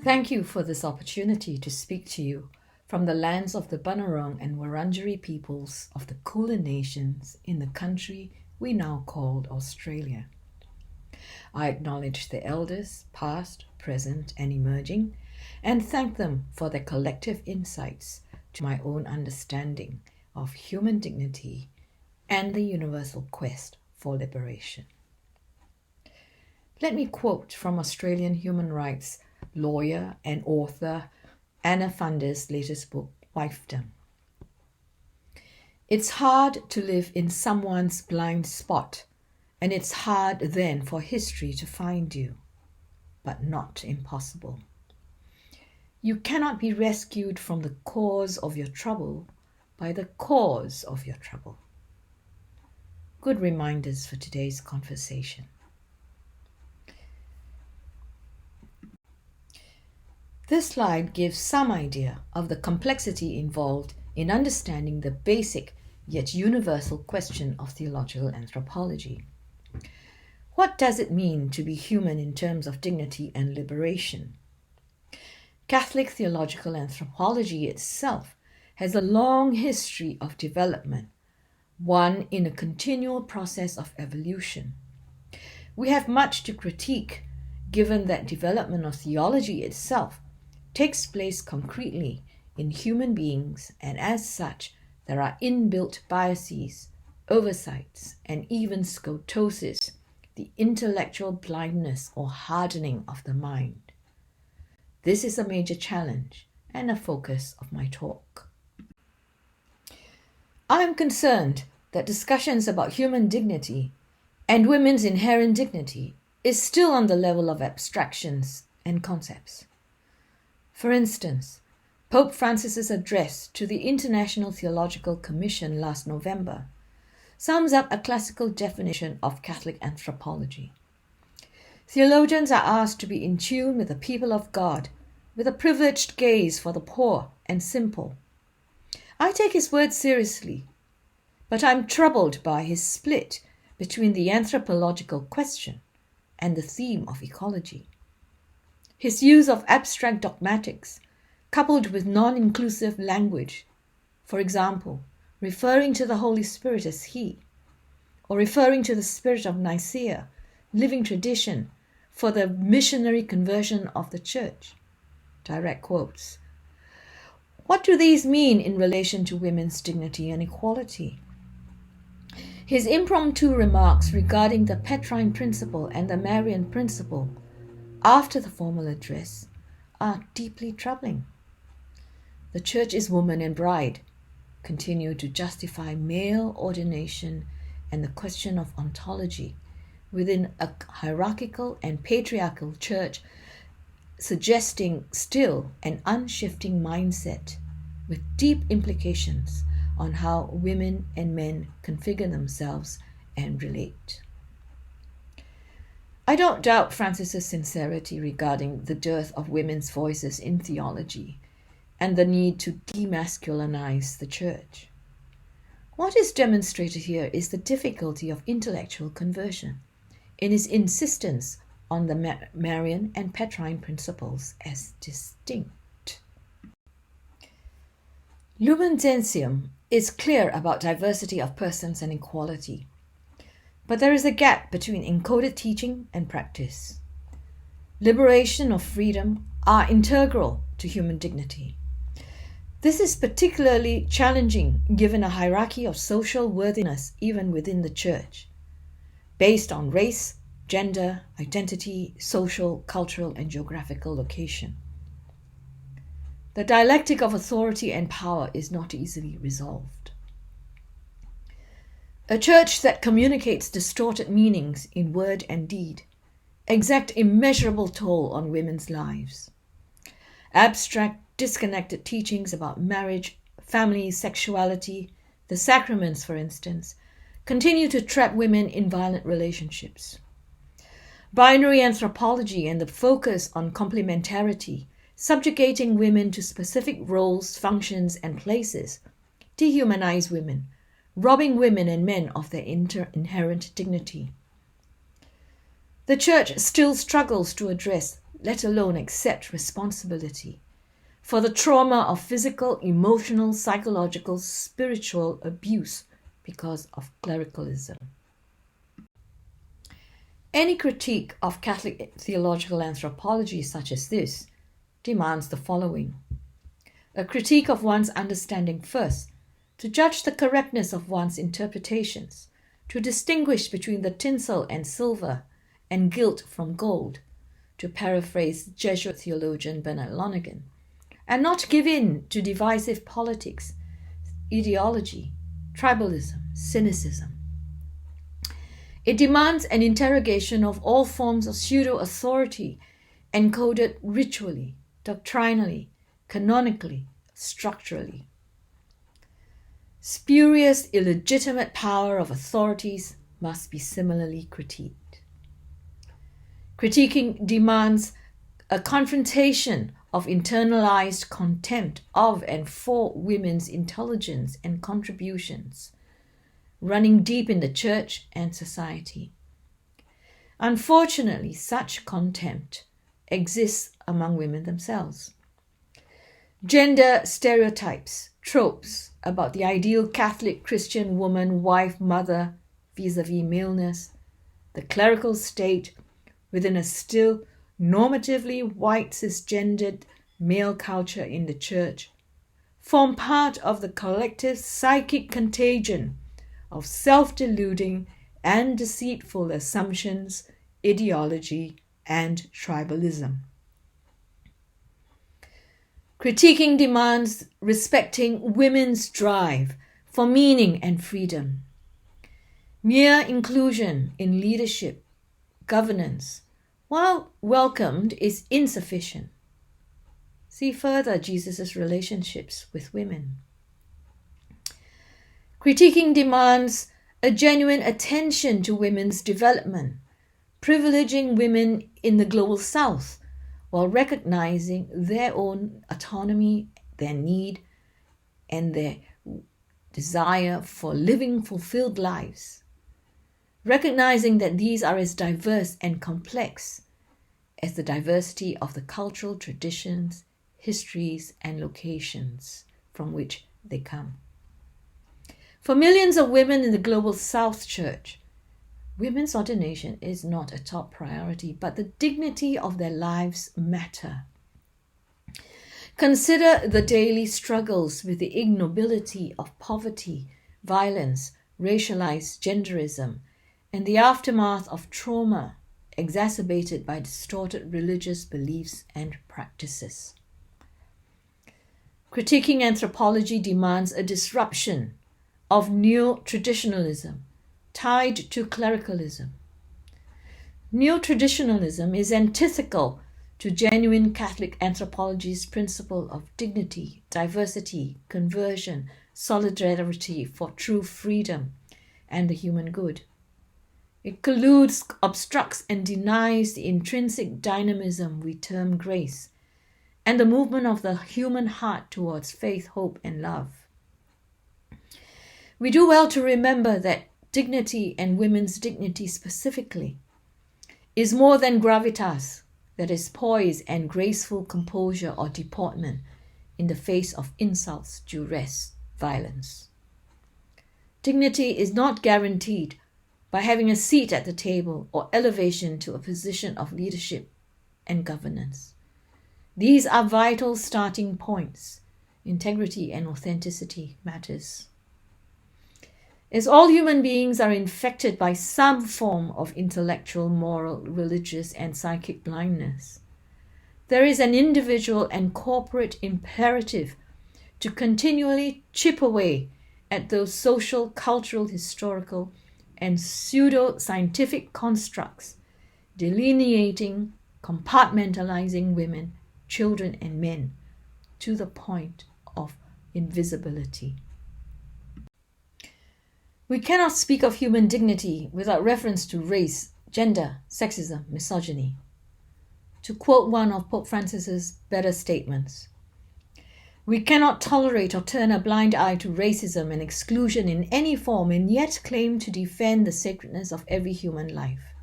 Thank you for this opportunity to speak to you from the lands of the Bunurong and Wurundjeri peoples of the Kulin Nations in the country we now call Australia. I acknowledge the elders, past, present, and emerging, and thank them for their collective insights to my own understanding of human dignity and the universal quest for liberation. Let me quote from Australian human rights lawyer and author Anna Funder's latest book, Wifedom. It's hard to live in someone's blind spot, and it's hard then for history to find you, but not impossible. You cannot be rescued from the cause of your trouble by the cause of your trouble. Good reminders for today's conversation. This slide gives some idea of the complexity involved in understanding the basic yet universal question of theological anthropology. What does it mean to be human in terms of dignity and liberation? Catholic theological anthropology itself has a long history of development, one in a continual process of evolution. We have much to critique, given that development of theology itself takes place concretely in human beings, and as such, there are inbuilt biases, oversights, and even scotosis, the intellectual blindness or hardening of the mind. This is a major challenge and a focus of my talk. I am concerned that discussions about human dignity and women's inherent dignity is still on the level of abstractions and concepts. For instance, Pope Francis's address to the International Theological Commission last November sums up a classical definition of Catholic anthropology. Theologians are asked to be in tune with the people of God, with a privileged gaze for the poor and simple. I take his words seriously, but I'm troubled by his split between the anthropological question and the theme of ecology. His use of abstract dogmatics, coupled with non-inclusive language, for example, referring to the Holy Spirit as He, or referring to the Spirit of Nicaea, living tradition, for the missionary conversion of the Church. Direct quotes. What do these mean in relation to women's dignity and equality? His impromptu remarks regarding the Petrine principle and the Marian principle after the formal address are deeply troubling. The Church is woman and bride, continue to justify male ordination and the question of ontology within a hierarchical and patriarchal church, suggesting still an unshifting mindset with deep implications on how women and men configure themselves and relate. I don't doubt Francis's sincerity regarding the dearth of women's voices in theology and the need to demasculinize the Church. What is demonstrated here is the difficulty of intellectual conversion in his insistence on the Marian and Petrine principles as distinct. Lumen Gentium is clear about diversity of persons and equality, but there is a gap between encoded teaching and practice. Liberation or freedom are integral to human dignity. This is particularly challenging given a hierarchy of social worthiness even within the Church, based on race, gender, identity, social, cultural, and geographical location. The dialectic of authority and power is not easily resolved. A church that communicates distorted meanings in word and deed exact immeasurable toll on women's lives. Abstract, disconnected teachings about marriage, family, sexuality, the sacraments, for instance, continue to trap women in violent relationships. Binary anthropology and the focus on complementarity, subjugating women to specific roles, functions, and places, dehumanize women, robbing women and men of their inherent dignity. The Church still struggles to address let alone accept responsibility for the trauma of physical, emotional, psychological, spiritual abuse because of clericalism. Any critique of Catholic theological anthropology such as this demands the following: a critique of one's understanding first, to judge the correctness of one's interpretations, to distinguish between the tinsel and silver and gilt from gold, to paraphrase Jesuit theologian Bernard Lonergan, and not give in to divisive politics, ideology, tribalism, cynicism. It demands an interrogation of all forms of pseudo-authority encoded ritually, doctrinally, canonically, structurally. Spurious, illegitimate power of authorities must be similarly critiqued. Critiquing demands a confrontation of internalized contempt of and for women's intelligence and contributions, running deep in the church and society. Unfortunately, such contempt exists among women themselves. Gender stereotypes, tropes about the ideal Catholic Christian woman, wife, mother, vis-a-vis maleness, the clerical state within a still normatively white cisgendered male culture in the church, form part of the collective psychic contagion of self-deluding and deceitful assumptions, ideology, and tribalism. Critiquing demands respecting women's drive for meaning and freedom. Mere inclusion in leadership, governance, while welcomed, is insufficient. See further Jesus' relationships with women. Critiquing demands a genuine attention to women's development, privileging women in the global south while recognizing their own autonomy, their need, and their desire for living fulfilled lives. Recognizing that these are as diverse and complex as the diversity of the cultural traditions, histories, and locations from which they come. For millions of women in the Global South Church, women's ordination is not a top priority, but the dignity of their lives matter. Consider the daily struggles with the ignobility of poverty, violence, racialized genderism, and the aftermath of trauma exacerbated by distorted religious beliefs and practices. Critiquing anthropology demands a disruption of neo-traditionalism tied to clericalism. Neo-traditionalism is antithetical to genuine Catholic anthropology's principle of dignity, diversity, conversion, solidarity for true freedom, and the human good. It colludes, obstructs, and denies the intrinsic dynamism we term grace, and the movement of the human heart towards faith, hope, and love. We do well to remember that dignity, and women's dignity specifically, is more than gravitas, that is poise and graceful composure or deportment in the face of insults, duress, violence. Dignity is not guaranteed by having a seat at the table or elevation to a position of leadership and governance. These are vital starting points. Integrity and authenticity matters. As all human beings are infected by some form of intellectual, moral, religious, and psychic blindness, there is an individual and corporate imperative to continually chip away at those social, cultural, historical, and pseudo-scientific constructs delineating, compartmentalizing women, children, and men to the point of invisibility. We cannot speak of human dignity without reference to race, gender, sexism, misogyny. To quote one of Pope Francis's better statements, we cannot tolerate or turn a blind eye to racism and exclusion in any form and yet claim to defend the sacredness of every human life.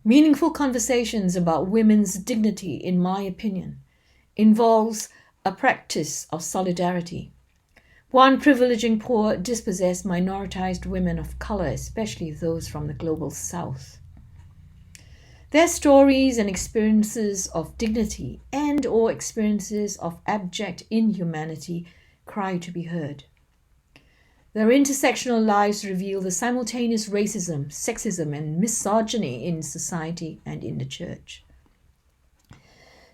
Meaningful conversations about women's dignity, in my opinion, involves a practice of solidarity, one privileging poor, dispossessed, minoritized women of color, especially those from the global south. Their stories and experiences of dignity and/or experiences of abject inhumanity cry to be heard. Their intersectional lives reveal the simultaneous racism, sexism, and misogyny in society and in the church.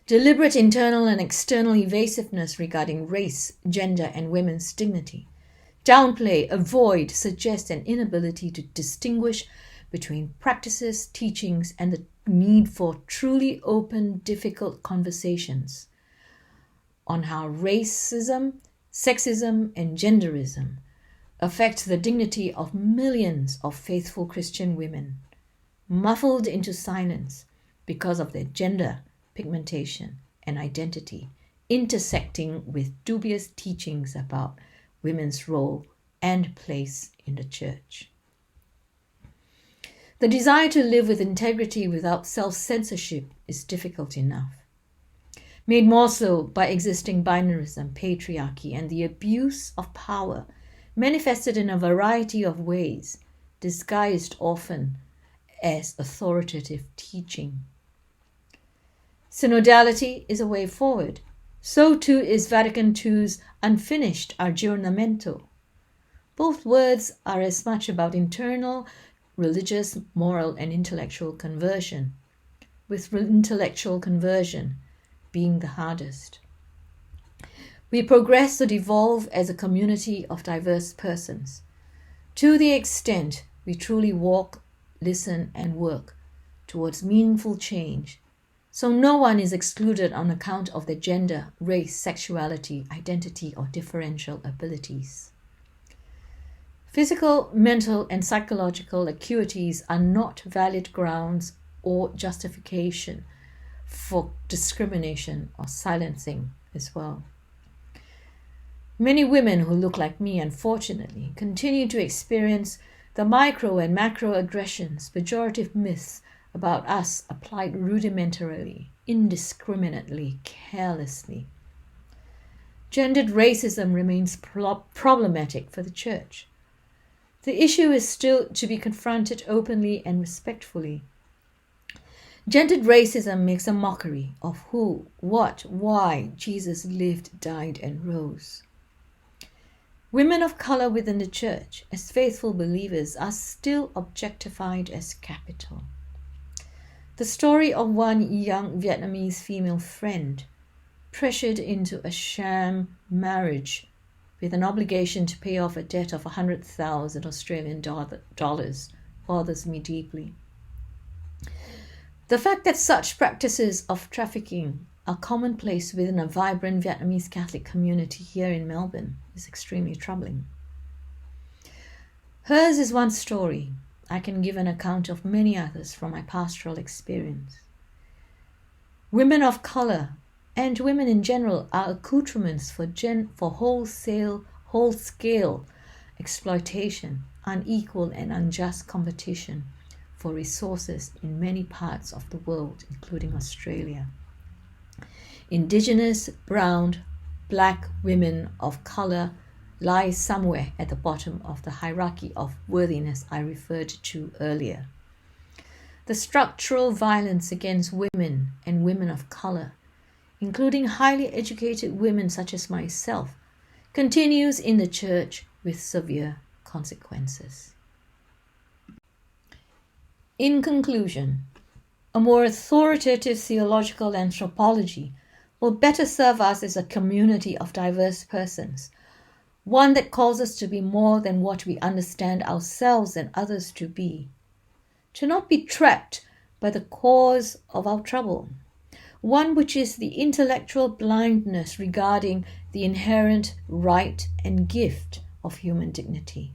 Deliberate internal and external evasiveness regarding race, gender, and women's dignity. Downplay, avoid, suggest an inability to distinguish between practices, teachings, and the need for truly open, difficult conversations on how racism, sexism, and genderism affect the dignity of millions of faithful Christian women, muffled into silence because of their gender, pigmentation, and identity, intersecting with dubious teachings about women's role and place in the church. The desire to live with integrity without self-censorship is difficult enough, made more so by existing binarism, patriarchy, and the abuse of power manifested in a variety of ways, disguised often as authoritative teaching. Synodality is a way forward. So too is Vatican II's unfinished Aggiornamento. Both words are as much about internal, religious, moral, and intellectual conversion, with intellectual conversion being the hardest. We progress and evolve as a community of diverse persons, to the extent we truly walk, listen, and work towards meaningful change, so no one is excluded on account of their gender, race, sexuality, identity, or differential abilities. Physical, mental, and psychological acuities are not valid grounds or justification for discrimination or silencing as well. Many women who look like me, unfortunately, continue to experience the micro and macro aggressions, pejorative myths about us applied rudimentarily, indiscriminately, carelessly. Gendered racism remains problematic for the Church. The issue is still to be confronted openly and respectfully. Gendered racism makes a mockery of who, what, why Jesus lived, died, and rose. Women of color within the Church, as faithful believers, are still objectified as capital. The story of one young Vietnamese female friend pressured into a sham marriage with an obligation to pay off a debt of 100,000 Australian dollars bothers me deeply. The fact that such practices of trafficking are commonplace within a vibrant Vietnamese Catholic community here in Melbourne is extremely troubling. Hers is one story. I can give an account of many others from my pastoral experience. Women of color and women in general are accoutrements for whole-scale exploitation, unequal and unjust competition for resources in many parts of the world, including Australia. Indigenous, brown, black women of color lie somewhere at the bottom of the hierarchy of worthiness I referred to earlier. The structural violence against women and women of color, including highly educated women such as myself, continues in the Church with severe consequences. In conclusion, a more authoritative theological anthropology will better serve us as a community of diverse persons, one that calls us to be more than what we understand ourselves and others to be, to not be trapped by the cause of our trouble, one which is the intellectual blindness regarding the inherent right and gift of human dignity.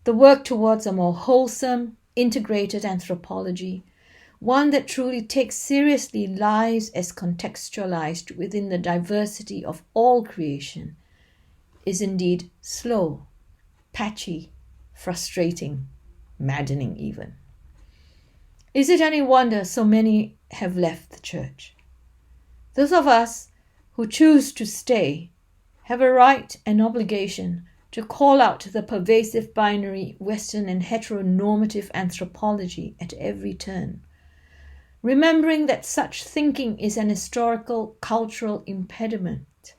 The work towards a more wholesome, integrated anthropology, one that truly takes seriously lives as contextualized within the diversity of all creation, is indeed slow, patchy, frustrating, maddening even. Is it any wonder so many have left the church? Those of us who choose to stay have a right and obligation to call out the pervasive binary Western and heteronormative anthropology at every turn, remembering that such thinking is an historical cultural impediment,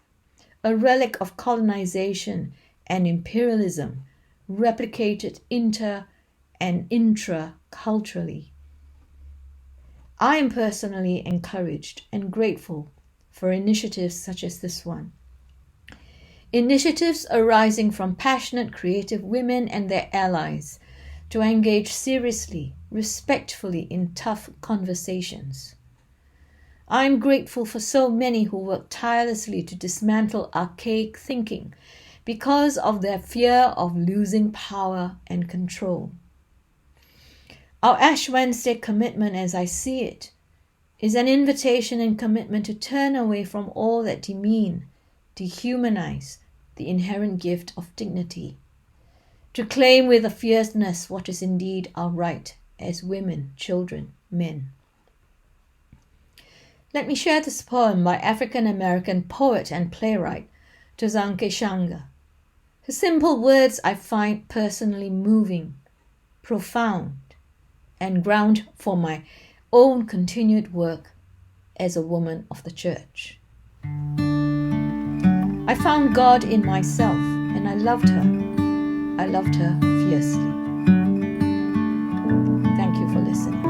a relic of colonization and imperialism replicated inter and intra-culturally. I am personally encouraged and grateful for initiatives such as this one. Initiatives arising from passionate creative women and their allies to engage seriously, respectfully in tough conversations. I am grateful for so many who work tirelessly to dismantle archaic thinking because of their fear of losing power and control. Our Ash Wednesday commitment, as I see it, is an invitation and commitment to turn away from all that demean, dehumanize the inherent gift of dignity, to claim with a fierceness what is indeed our right as women, children, men. Let me share this poem by African-American poet and playwright Tozanke Shanga. Her simple words I find personally moving, profound, and ground for my own continued work as a woman of the church. I found God in myself, and I loved her. I loved her fiercely. Thank you for listening.